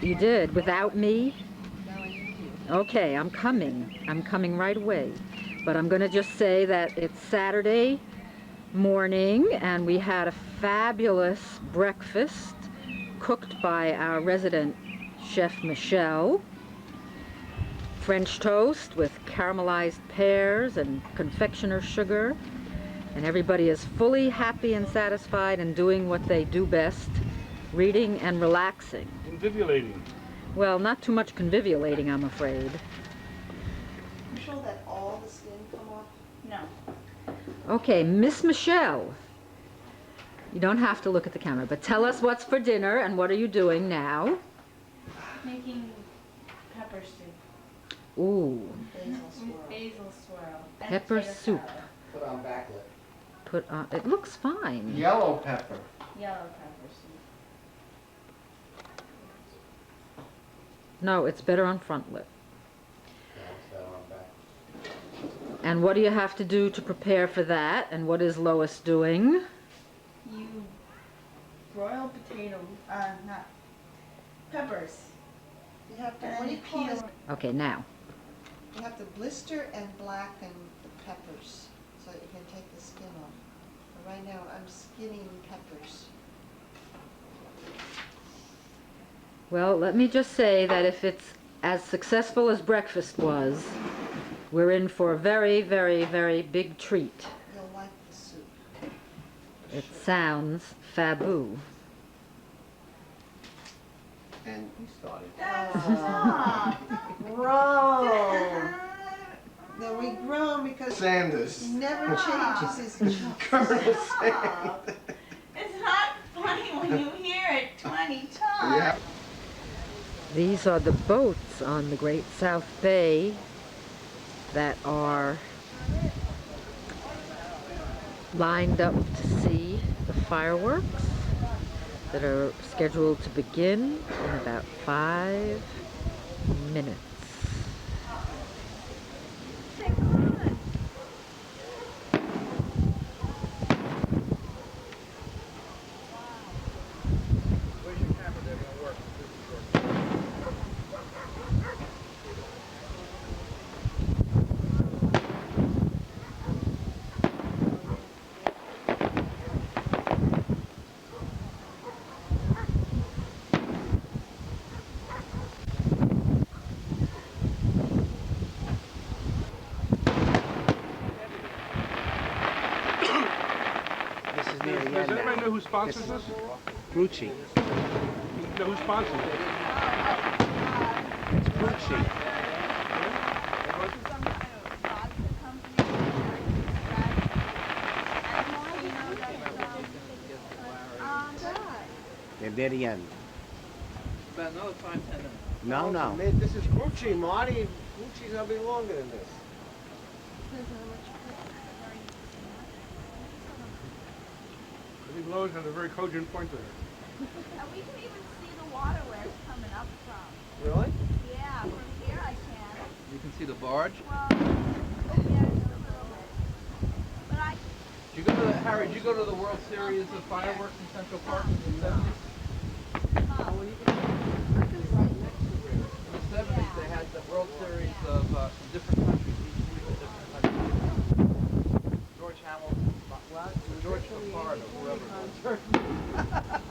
You did? Without me? Now I need you. Okay, I'm coming. I'm coming right away. But I'm going to just say that it's Saturday morning and we had a fabulous breakfast cooked by our resident chef Michelle. French toast with caramelized pears and confectioner's sugar. And everybody is fully happy and satisfied and doing what they do best, reading and relaxing. Convivulating. Well, not too much convivulating, I'm afraid. You sure that all the skin come off? No. Okay, Miss Michelle. You don't have to look at the camera, but tell us what's for dinner and what are you doing now? Making pepper soup. Ooh, Basil swirl. Basil swirl. And pepper potato soup. salad. Put on backlit. Put on, it looks fine. Yellow pepper. Yellow pepper soup. No, it's better on front lip. Yeah, it's that on back. And what do you have to do to prepare for that? And what is Lois doing? You broil potato, not peppers. You have to, And what then do you you call peel. this? Okay, now. You have to blister and blacken the peppers so that you can take the skin off. But right now I'm skinning peppers. Well, let me just say that if it's as successful as breakfast was, we're in for a very, very, very big treat. You'll like the soup. It sounds faboo. And you started. Stop! Grow! Now we groan because Sanders. he never changes his Colonel choices. Sanders. It's not funny when you hear it 20 times. Yeah. These are the boats on the Great South Bay that are lined up to see the fireworks that are scheduled to begin in about 5 minutes. This is near the Does end anybody now. know who sponsors this? Grucci. You know who sponsors it? It's Grucci. They're near the end. About another 5-10 minutes. No, no. This is Gucci, Marty. Gucci's gonna be longer than this. I think Lois has a very cogent point there. And we can even see the water where it's coming up from. Really? Yeah, from here I can. You can see the barge. Well, yeah, just a little bit. But I Did you go to Harry? Did you go to the World Series of fireworks in Central Park in the 70s? In the 70s, they had the World Series of different countries, each week a different country. George Hamilton, George Papard, or whoever it was.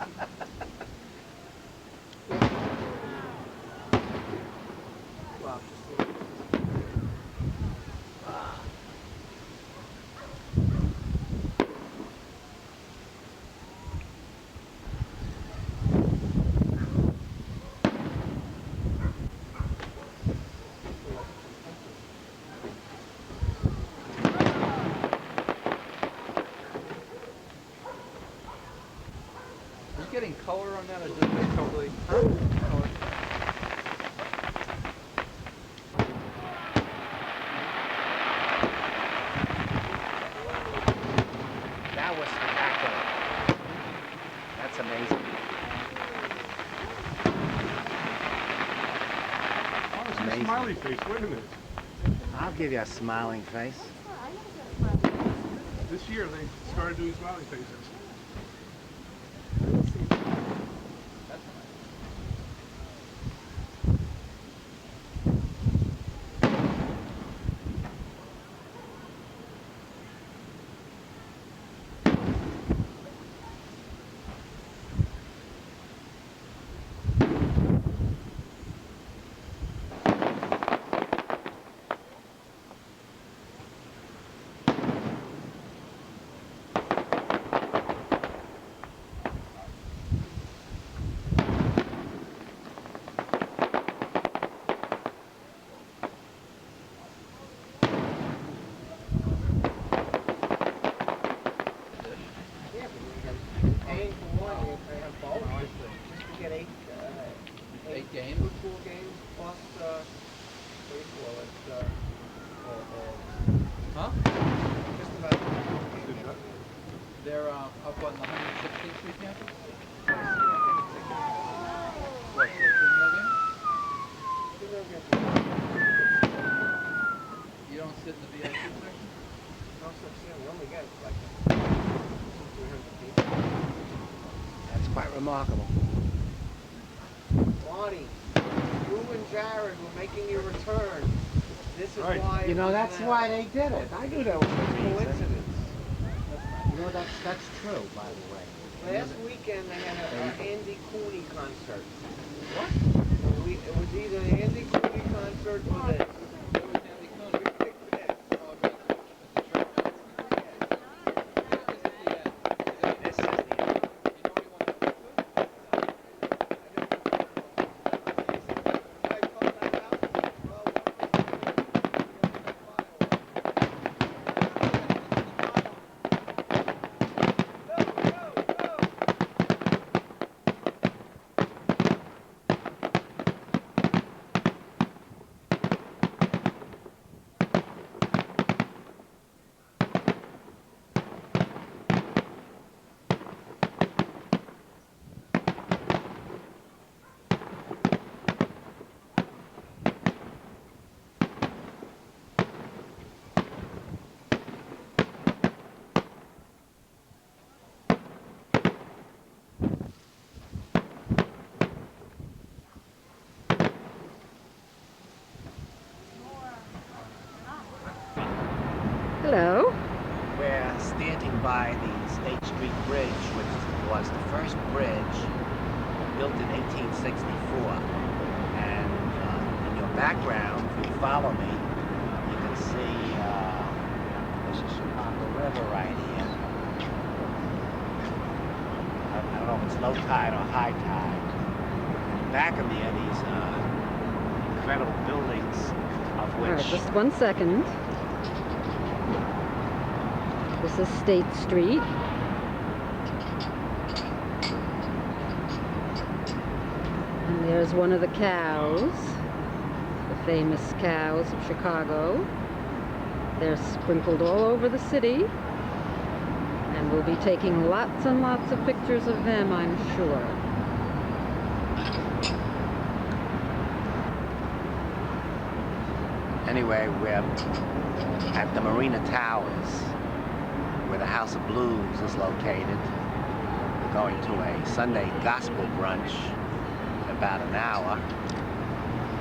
Are you getting color on that or just totally? Color? That was spectacular. That's amazing. Oh, it's a Amazing. smiley face. Wait a minute. I'll give you a smiling face. This year they started doing smiley faces. quite remarkable. Marty, you and Jared were making your return. This is Right. why. You know, that's why they did it. I knew that was a reason. Coincidence. You know, that's true, by the way. Last weekend they had an Andy Cooney concert. What? It was either an Andy Cooney concert or this. This is the end. Hello. We're standing by the State Street Bridge, which was the first bridge built in 1864. And in your background, if you follow me, you can see there's a Chicago River right here. I don't know if it's low tide or high tide. Back of me are these incredible buildings, of All right, which just 1 second. This is State Street. And there's one of the cows, the famous cows of Chicago. They're sprinkled all over the city. And we'll be taking lots and lots of pictures of them, I'm sure. Anyway, we're at the Marina Towers, where the House of Blues is located. We're going to a Sunday gospel brunch in about an hour.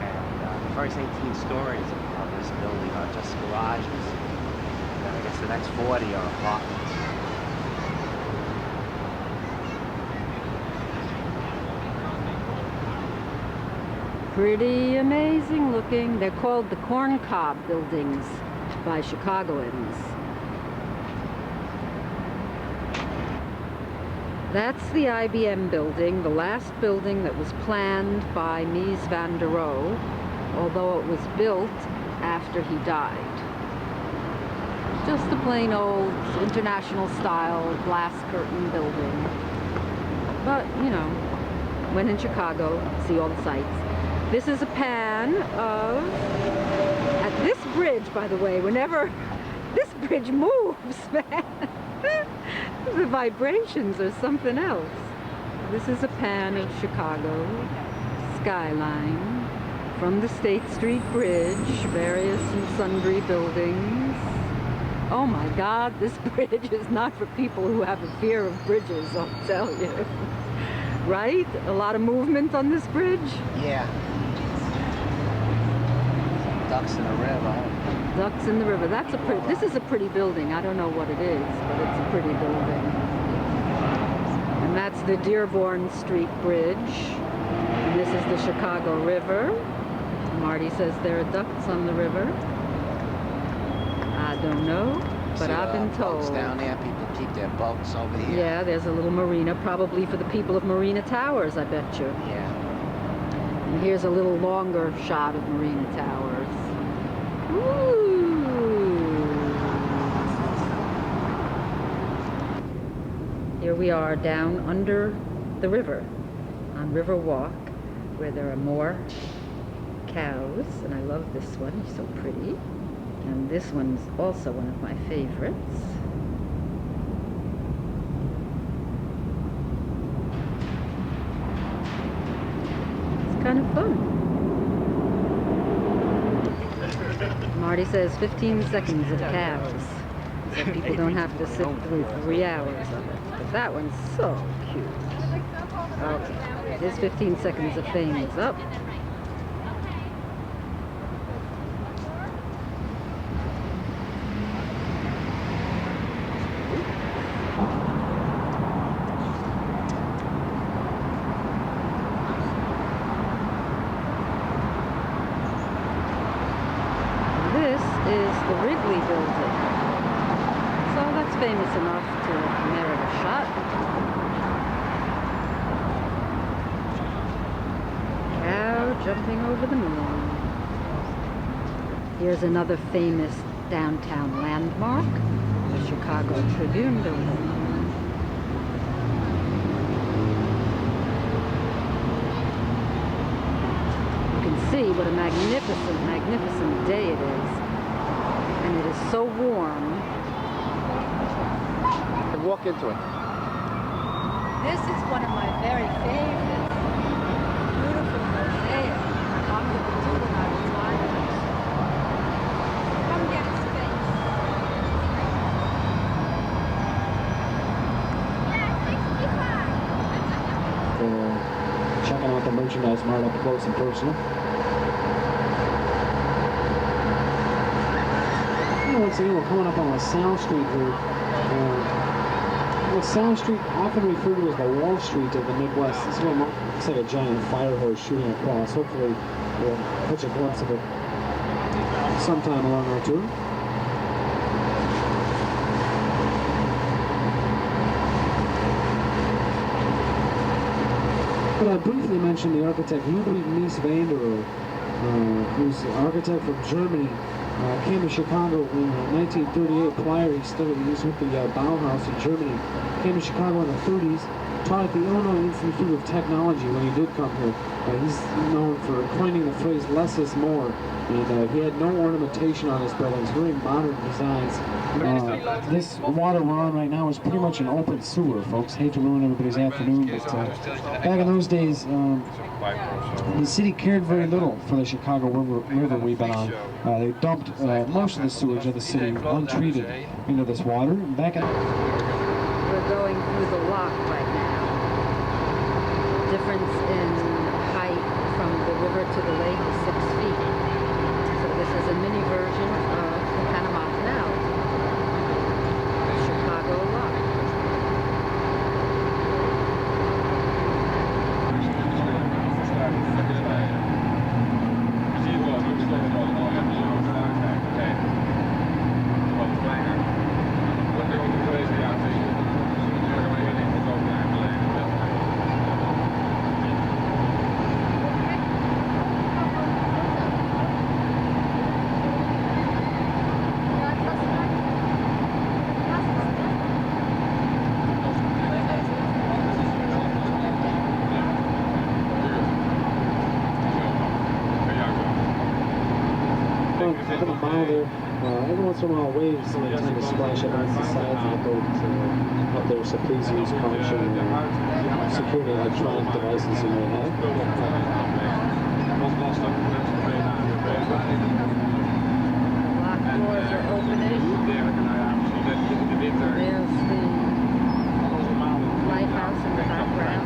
And the first 18 stories of this building are just garages. And I guess the next 40 are apartments. Pretty amazing looking. They're called the Corn Cob Buildings by Chicagoans. That's the IBM building, the last building that was planned by Mies van der Rohe, although it was built after he died. Just a plain old international style glass curtain building. But, you know, when in Chicago, see all the sights. This is a pan of, at this bridge, by the way, whenever this bridge moves, man, the vibrations are something else. This is a pan of Chicago skyline from the State Street Bridge, various and sundry buildings. Oh my God, this bridge is not for people who have a fear of bridges, I'll tell you. Right? A lot of movement on this bridge? Yeah. Ducks in the river. Ducks in the river. That's a pretty, this is a pretty building. I don't know what it is, but it's a pretty building. And that's the Dearborn Street Bridge. And this is the Chicago River. Marty says there are ducks on the river. I don't know, but See, I've been boats told. down there, people keep their boats over here. Yeah, there's a little marina, probably for the people of Marina Towers, I bet you. Yeah. And here's a little longer shot of Marina Towers. Ooh. Here we are down under the river, on River Walk, where there are more cows. And I love this one, it's so pretty. And this one's also one of my favorites. It's kind of fun. Marty says 15 seconds of cows, so people don't have to sit through 3 hours of it. But that one's so cute. Okay, his 15 seconds of fame is up. This is the Wrigley building. So that's famous enough to merit a shot. Cow jumping over the moon. Here's another famous downtown landmark, the Chicago Tribune building. You can see what a magnificent, magnificent day it is. And it is so warm. And walk into it. This is one of my very favorites. Beautiful mosaic. My mom did it too when I was watching. Come get a space. Checking out the merchandise mart up close and personal. Once again, we're coming up on LaSalle Street here. LaSalle Street, often referred to as the Wall Street of the Midwest. This one looks like a giant fire hose shooting across. Hopefully, we'll catch a glimpse of it sometime along our tour. But I briefly mentioned the architect Ludwig Mies van der Rohe, who's an architect from Germany. Came to Chicago in 1938. Prior, he was with the Bauhaus in Germany. Came to Chicago in the 30s. Taught at the Illinois Institute of Technology when he did come here. He's known for coining the phrase "less is more," and he had no ornamentation on his buildings. Very modern designs. This water we're on right now is pretty much an open sewer, folks. Hate to ruin everybody's afternoon, but back in those days, the city cared very little for the Chicago River we've been on. They dumped most of the sewage of the city untreated into this water. Back in We're going through the lock right now. Difference in height from the river to the lake is 6 feet. So this is a mini version of the Panama Canal. Chicago lock. Every once in a while, waves tend to splash up against the sides of the boat up there, so please use caution and security electronic devices you may have. Lock doors are opening. There's the lighthouse in the background.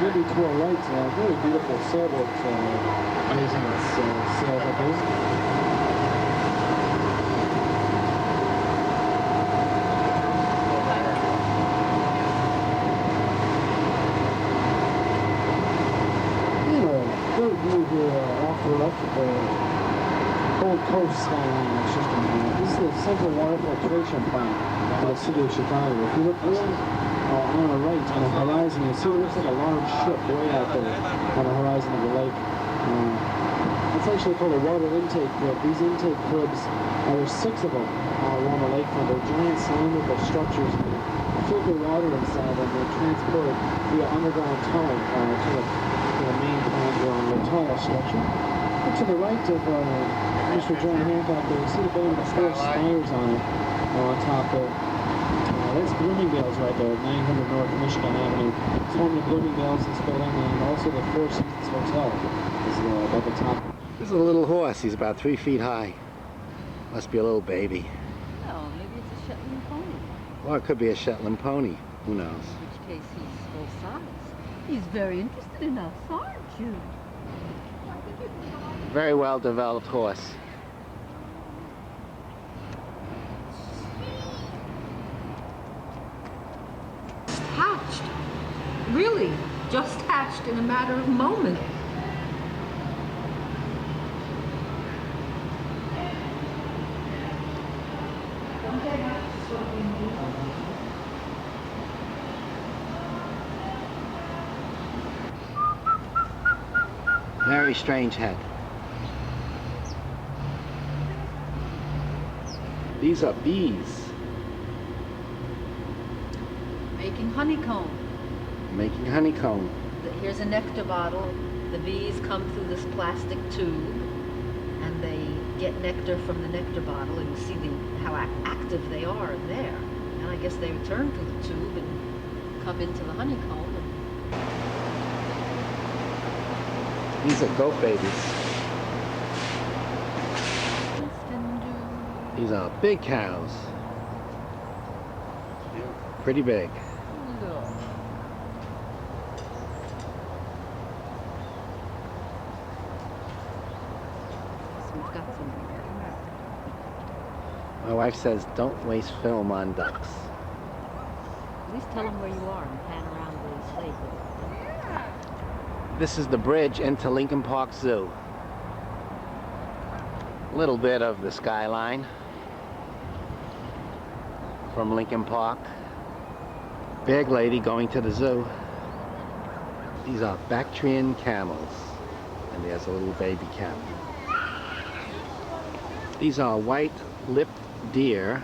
Really to our right, very beautiful sailboat using its sail hookers. Good view here off the left of the Gold Coast skyline. It's just this is central water filtration plant for the city of Chicago. If you look on the right on the horizon, you see it looks like a large ship way out there on the horizon of the lake. It's actually called a water intake crib. These intake cribs, there's 6 of them along the lakefront. They're giant cylindrical structures. Filter water inside them. They're transported via underground tunnel to the main plant on the tunnel structure. And to the right of Mr. John Hancock, there you see the building with 4 spires on it on top there. That's Bloomingdale's right there, 900 North Michigan Avenue. It's home to Bloomingdale's, this building, and also the Four Seasons Hotel is above the top. This is a little horse. He's about 3 feet high. Must be a little baby. No, maybe it's a Shetland pony. Or it could be a Shetland pony. Who knows? In which case he's full size. He's very interested in us, aren't you? Very well developed horse. Hatched. Really, just hatched in a matter of moments. Very strange head. These are bees Making honeycomb. making honeycomb. Here's a nectar bottle. The bees come through this plastic tube and they get nectar from the nectar bottle, and you see how active they are in there. And I guess they return through the tube and come into the honeycomb. These are goat babies. These are big cows. Pretty big. My wife says don't waste film on ducks. At least tell them where you are and pan around the lake. This is the bridge into Lincoln Park Zoo. A little bit of the skyline from Lincoln Park. Big lady going to the zoo. These are Bactrian camels. And there's a little baby camel. These are white-lipped deer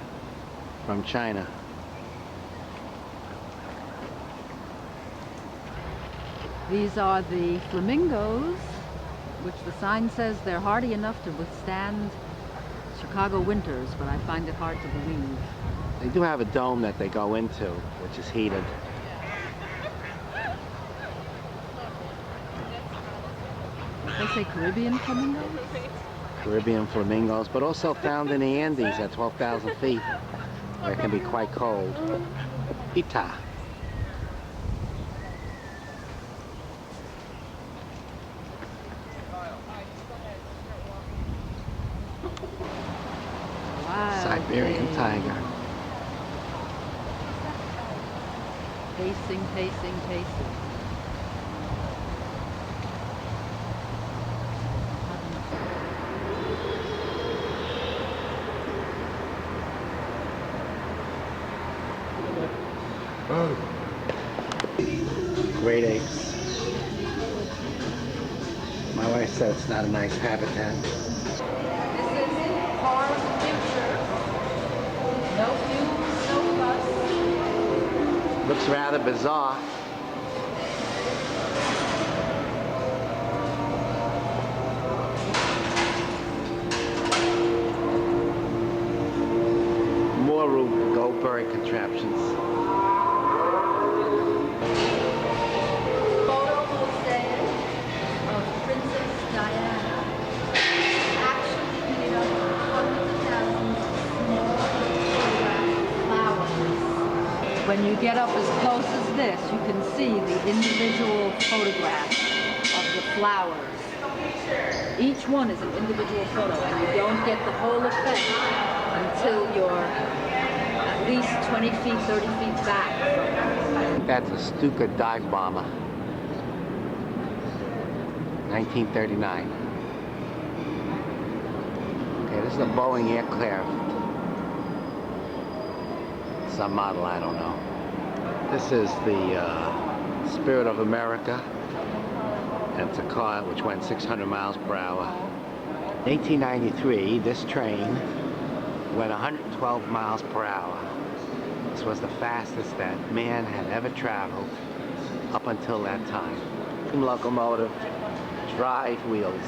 from China. These are the flamingos, which the sign says they're hardy enough to withstand Chicago winters, but I find it hard to believe. They do have a dome that they go into, which is heated. Did they say Caribbean flamingos? Caribbean flamingos, but also found in the Andes at 12,000 feet, where it can be quite cold. Ita. Siberian tiger. Pacing, pacing, pacing. Great apes. My wife said it's not a nice habitat. This is car of the future. No fumes, no fuss. Looks rather bizarre. More Rube Goldberg contraptions. Photo mosaic of Princess Diana. Actually made up of hundreds of thousands of small flowers. When you get up as close as this, you can see the individual photographs of the flowers. Each one is an individual photo, and you don't get the whole effect until you're at least 20 feet, 30 feet back. That's a Stuka dive bomber. 1939. Okay, this is a Boeing aircraft some model, I don't know. This is the Spirit of America, and it's a car which went 600 miles per hour. In 1893, this train went 112 miles per hour. This was the fastest that man had ever traveled up until that time. Locomotive, drive wheels,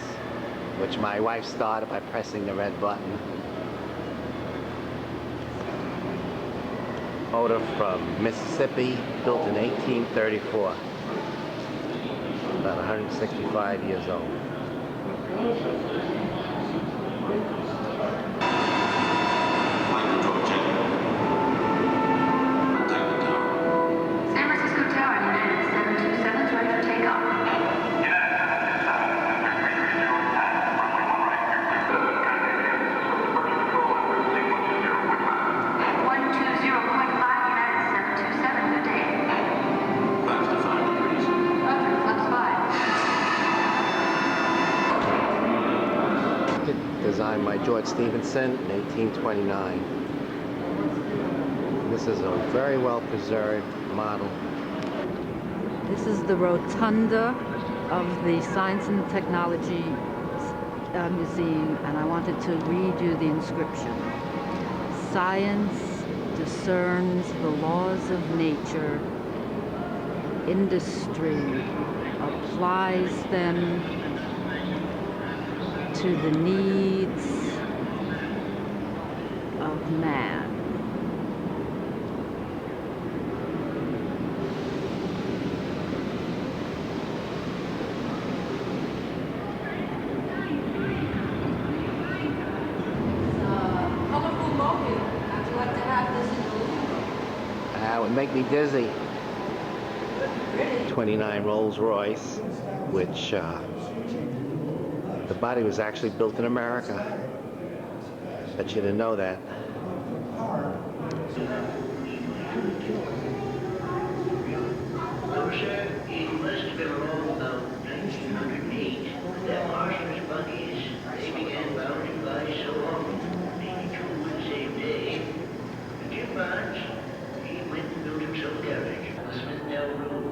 which my wife started by pressing the red button. Motor from Mississippi, built in 1834. About 165 years old. San Francisco Tower, United 727, ready for takeoff. Designed by George Stephenson in 1829. This is a very well preserved model. This is the rotunda of the Science and Technology Museum, and I wanted to read you the inscription. Science discerns the laws of nature. Industry applies them to the needs of man. Colorful mobile. How'd you like to have this in the living room? That would make me dizzy. 29 Rolls Royce, which the body was actually built in America. Bet you didn't know that. No, sir, it must have been along about 1908 that Marston's buggies, they began bounding by so often, maybe 2 in the same day. And Jim Barnes, he went and built himself a garage on the Smithtown Road.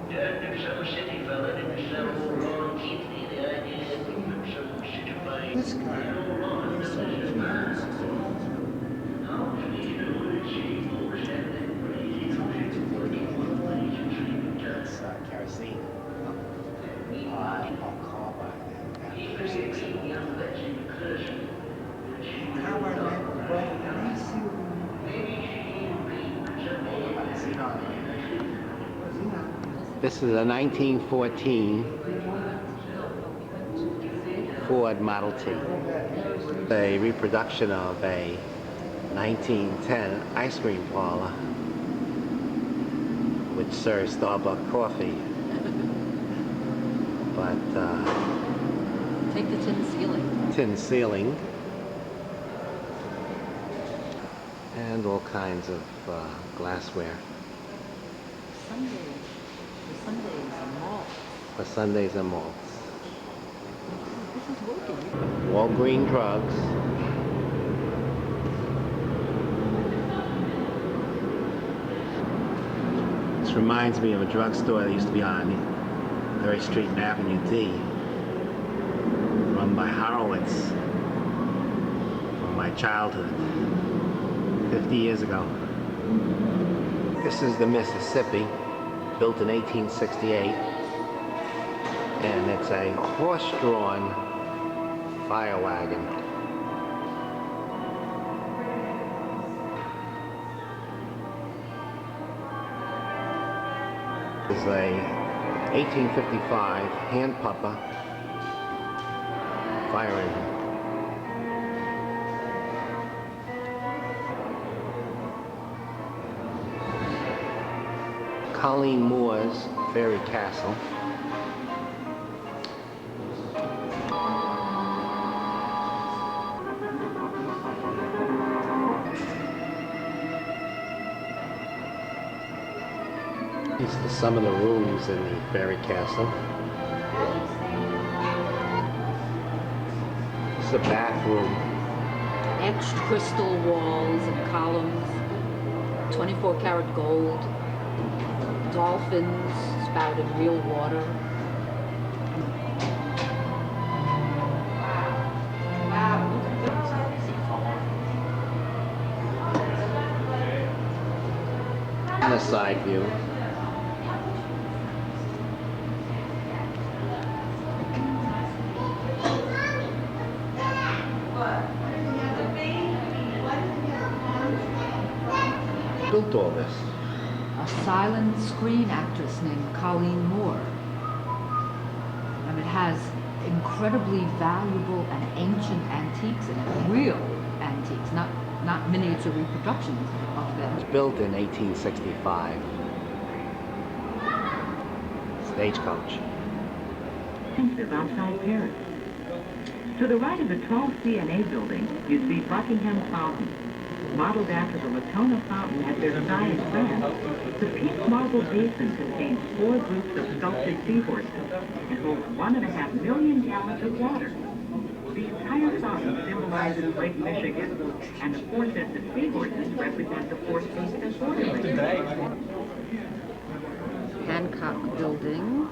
There's some city fella that was some old Ron Keathley the idea that we put some citrifying This guy. old Ron built his mine. Now, you know, it's always had that crazy notion of working one place and sleeping time. It's kerosene. Carbide. Young Betsy McCluskey. How I met brother Lacey. This is a 1914 Ford Model T. A reproduction of a 1910 ice cream parlor which serves Starbucks coffee. But Take the tin ceiling. tin ceiling and all kinds of glassware Sundays and malls. for Sundays and malls. This is working. Walgreen Drugs. This reminds me of a drugstore that used to be on 3rd Street and Avenue D, run by Horowitz from my childhood, 50 years ago. This is the Mississippi, built in 1868, and it's a horse-drawn fire wagon. This is a 1855 hand pumper fire engine. Colleen Moore's Fairy Castle. These are some of the rooms in the Fairy Castle. This is a bathroom. Etched crystal walls and columns. 24 karat gold, dolphins spout in real water. And a side view. Built all this. A silent screen actress named Colleen Moore. And it has incredibly valuable and ancient antiques in it, real antiques, not miniature reproductions of them. It was built in 1865. Stagecoach. Outside Paris. To the right of the tall CNA building, you see Buckingham Fountain. Modeled after the Latona Fountain at Versailles in France, the peaked marble basin contains 4 groups of sculpted seahorses and holds 1.5 million gallons of water. The entire fountain symbolizes Lake Michigan, and the 4 sets of seahorses represent the 4 states that border Lake Michigan. Hancock Building.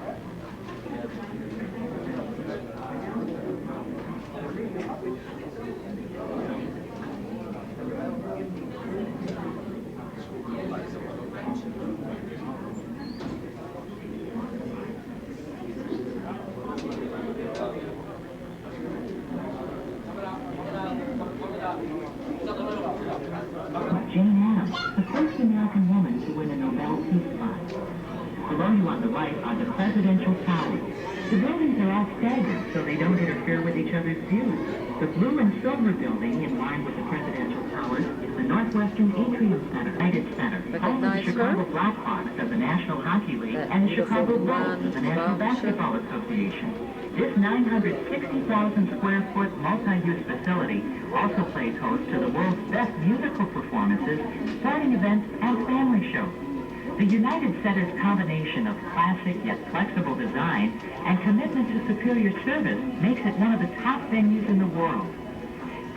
Jane Addams, the first American woman to win a Nobel Peace Prize. Below you on the right are the presidential towers. The buildings are all staggered, so they don't interfere with each other's views. The blue and silver building, in line with the presidential towers, is the Northwestern Atrium Center, United Center, home of the Chicago Blackhawks of the National Hockey League and the Chicago Bulls of the National Basketball Association. This 960,000 square foot multi-use facility also plays host to the world's best musical performances, sporting events, and family shows. The United Center's combination of classic yet flexible design and commitment to superior service makes it one of the top venues in the world.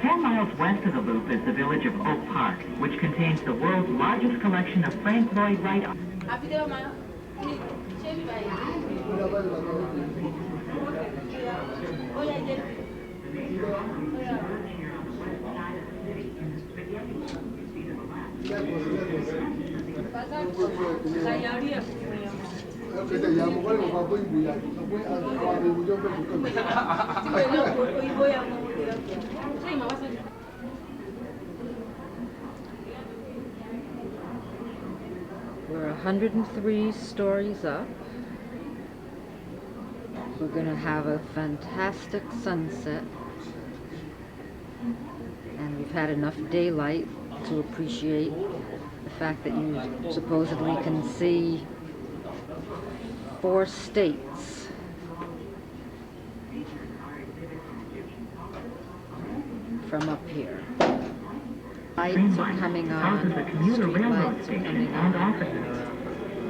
10 miles west of the Loop is the village of Oak Park, which contains the world's largest collection of Frank Lloyd Wright art. We're 103 stories up. We're gonna have a fantastic sunset. And we've had enough daylight to appreciate the fact that you supposedly can see 4 states. From up here. Lights are coming on. Houses a commuter railroad station and offices.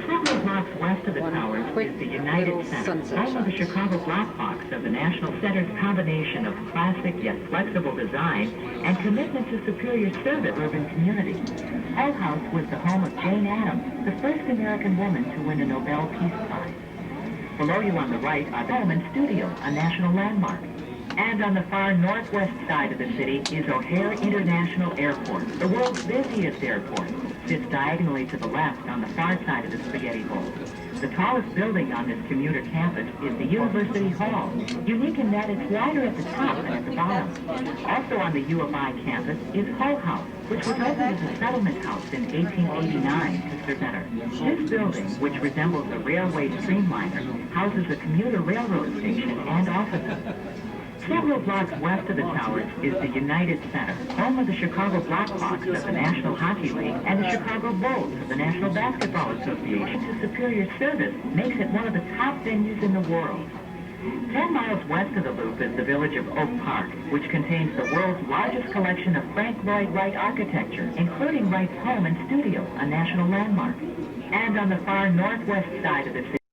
Several blocks west of the towers is the United Center, home of the Chicago Blackhawks of the National Center's combination of classic yet flexible design and commitment to superior service urban community. Hull House was the home of Jane Addams, the first American woman to win a Nobel Peace Prize. Below you on the right are the Bellman Studio, a national landmark. And on the far northwest side of the city is O'Hare International Airport, the world's busiest airport. Sits diagonally to the left on the far side of the spaghetti bowl. The tallest building on this commuter campus is the University Hall, unique in that it's wider at the top than at the bottom. Also on the U of I campus is Hull House, which was opened as a settlement house in 1889 to serve better. This building, which resembles a railway streamliner, houses a commuter railroad station and offices. Several blocks west of the towers is the United Center, home of the Chicago Blackhawks of the National Hockey League and the Chicago Bulls of the National Basketball Association. To superior service makes it one of the top venues in the world. 10 miles west of the Loop is the village of Oak Park, which contains the world's largest collection of Frank Lloyd Wright architecture, including Wright's home and studio, a national landmark. And on the far northwest side of the city,